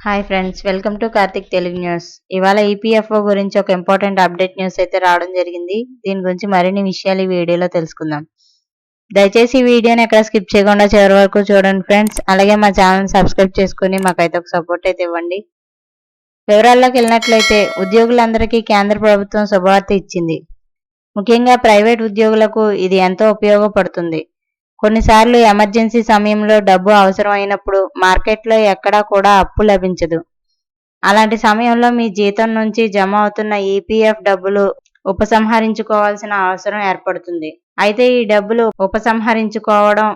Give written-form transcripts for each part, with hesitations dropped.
Hi friends, welcome to Karthik Telugu news. ఇవాళ EPFO గురించి ఒక ఇంపార్టెంట్ అప్డేట్ న్యూస్ అయితే రావడం జరిగింది. దీని గురించి మరిన్ని విషయాలు ఈ వీడియోలో తెలుసుకుందాం. దయచేసి ఈ వీడియోని ఎక్కడ స్కిప్ చేయకుండా చివరి వరకు చూడండి ఫ్రెండ్స్. అలాగే మా ఛానల్ సబ్స్క్రైబ్ చేసుకుని మాకైతే ఒక సపోర్ట్ అయితే ఇవ్వండి. వివరాల్లోకి వెళ్ళినట్లయితే ఉద్యోగులందరికీ కేంద్ర ప్రభుత్వం శుభవార్త ఇచ్చింది. ముఖ్యంగా ప్రైవేట్ ఉద్యోగులకు ఇది ఎంతో ఉపయోగపడుతుంది. కొన్నిసార్లు ఎమర్జెన్సీ సమయంలో డబ్బు అవసరం అయినప్పుడు మార్కెట్లో ఎక్కడా కూడా అప్పు లభించదు. అలాంటి సమయంలో మీ జీతం నుంచి జమ అవుతున్న ఈపీఎఫ్ డబ్బులు ఉపసంహరించుకోవాల్సిన అవసరం ఏర్పడుతుంది. అయితే ఈ డబ్బులు ఉపసంహరించుకోవడం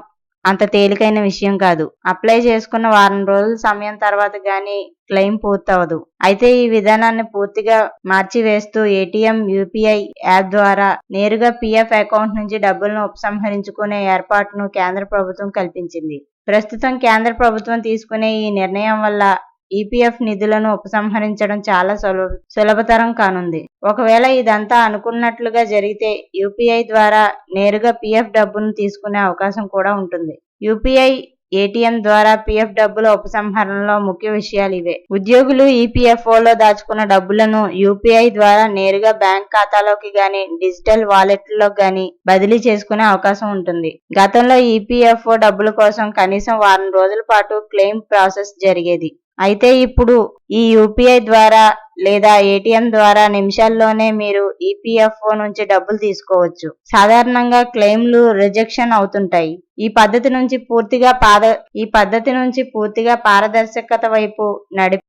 అంత తేలికైన విషయం కాదు. అప్లై చేసుకున్న వారం రోజుల సమయం తర్వాత గానీ క్లెయిమ్ పూర్తవదు. అయితే ఈ విధానాన్ని పూర్తిగా మార్చివేస్తూ ఏటీఎం, యూపీఐ యాప్ ద్వారా నేరుగా పీఎఫ్ అకౌంట్ నుంచి డబ్బులను ఉపసంహరించుకునే ఏర్పాటును కేంద్ర ప్రభుత్వం కల్పించింది. ప్రస్తుతం కేంద్ర ప్రభుత్వం తీసుకునే ఈ నిర్ణయం వల్ల ఈపీఎఫ్ నిధులను ఉపసంహరించడం చాలా సులభతరం కానుంది. ఒకవేళ ఇదంతా అనుకున్నట్లుగా జరిగితే యూపీఐ ద్వారా నేరుగా పీఎఫ్ డబ్బును తీసుకునే అవకాశం కూడా ఉంటుంది. యూపీఐ, ఏటీఎం ద్వారా పీఎఫ్ డబ్బుల ఉపసంహరణలో ముఖ్య విషయాలు ఇవే. ఉద్యోగులు ఈపీఎఫ్ఓలో దాచుకున్న డబ్బులను యూపీఐ ద్వారా నేరుగా బ్యాంక్ ఖాతాలోకి గానీ డిజిటల్ వాలెట్లలో గానీ బదిలీ చేసుకునే అవకాశం ఉంటుంది. గతంలో ఈపీఎఫ్ఓ డబ్బుల కోసం కనీసం వారం రోజుల పాటు క్లెయిమ్ ప్రాసెస్ జరిగేది. అయితే ఇప్పుడు ఈ యూపీఐ ద్వారా లేదా ఏటీఎం ద్వారా నిమిషాల్లోనే మీరు ఈపీఎఫ్ఓ నుంచి డబ్బులు తీసుకోవచ్చు. సాధారణంగా క్లెయిమ్లు రిజెక్షన్ అవుతుంటాయి. ఈ పద్ధతి నుంచి పూర్తిగా పారదర్శకత వైపు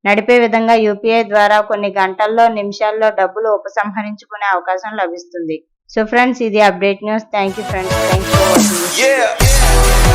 నడిపే విధంగా యూపీఐ ద్వారా కొన్ని గంటల్లో, నిమిషాల్లో డబ్బులు ఉపసంహరించుకునే అవకాశం లభిస్తుంది. సో ఫ్రెండ్స్, ఇది update news. Thank you friends. Thanks for watching.